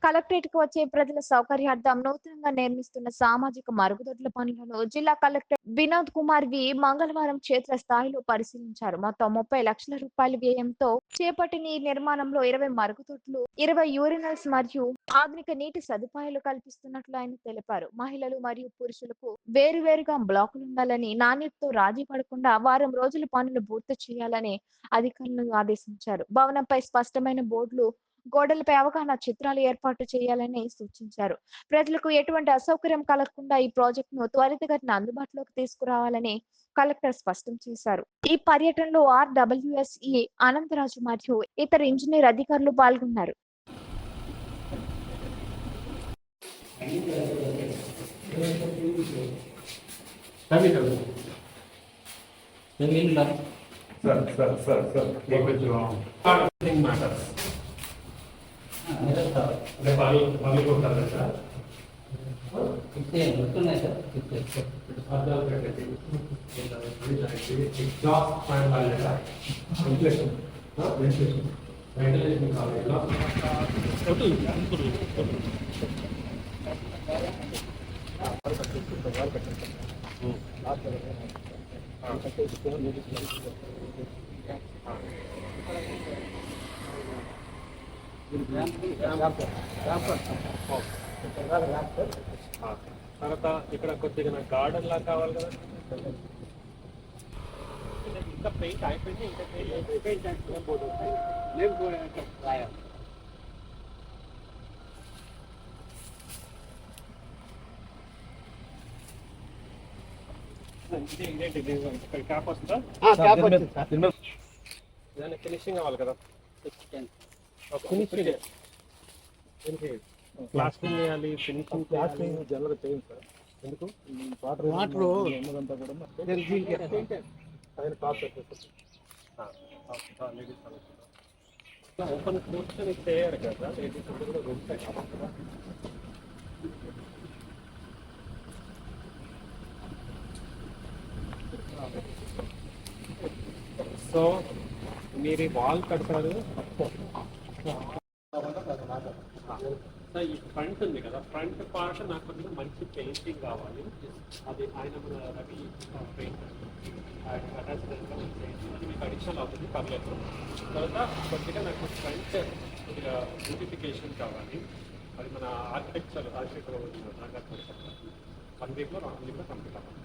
కలెక్టరేట్‌కి వచ్చే ప్రజల సౌకర్యార్థం నూతనంగా నిర్మిస్తున్న సామాజిక మరుగుదొడ్ల పనులను జిల్లా కలెక్టర్ వినోద్ కుమార్ మంగళవారం క్షేత్రస్థాయిలో పరిశీలించారు. మొత్తం 30 లక్షల రూపాయల వ్యయంతో చేపట్టిన ఈ నిర్మాణంలో 20 మరుగుదొడ్లు, 20 యూరినల్స్ మరియు ఆధునిక నీటి సదుపాయాలు కల్పిస్తున్నట్లు ఆయన తెలిపారు. మహిళలు మరియు పురుషులకు వేరువేరుగా బ్లాకులుండాలని, నాణ్యతతో రాజీ పడకుండా వారం రోజుల పనులు పూర్తి చేయాలని అధికారులను ఆదేశించారు. భవనంపై స్పష్టమైన బోర్డులు, గోడలపై అవగాహన చిత్రాలు ఏర్పాటు చేయాలని సూచించారు. ప్రజలకు ఎటువంటి అసౌకర్యం కలగకుండా ఈ ప్రాజెక్టును త్వరితగతిన అందుబాటులోకి తీసుకురావాలని కలెక్టర్ స్పష్టం చేశారు. ఈ పర్యటనలో ఆర్‌డబ్ల్యూఎస్‌ఈ అనంతరాజు మరియు ఇతర ఇంజనీర్ అధికారులు పాల్గొన్నారు. తర్వాత ఇక్కడ కొద్దిగా నాకు గార్డెన్ లా కావాలి కదా. ఇంకా పెయింట్ అయిపోయింది, ఇంకా పెయింట్ బోర్డు ఇక్కడ క్యాప్ వస్తుందా? దాన్ని ఫినిషింగ్ అవ్వాలి కదా. ఫినిషింగ్ ప్లాస్టింగ్ చేయాలి, ఫినిషింగ్ జనరల్ చేయండి సార్. ఎందుకు వాటర్ ఓపెన్ కూర్చొని చేయాలి కదా. లేడీస్ కూడా రూమ్స్ సో మీరు వాల్ కడతారు. ఈ ఫ్రంట్ ఉంది కదా, ఫ్రంట్ పార్ట్ నాకు కొద్దిగా మంచి పెయింటింగ్ కావాలి. అది ఆయన మన రవి పెయింట్ మీకు అడిషనల్ అవుతుంది, పర్లేదు. తర్వాత కొద్దిగా నాకు ఫ్రంట్ కొద్దిగా బ్యూటిఫికేషన్ కావాలి. అది మన ఆర్కిటెక్చర్ నాగార్జున 1 వీక్లో కంప్లీట్ అవ్వాలి.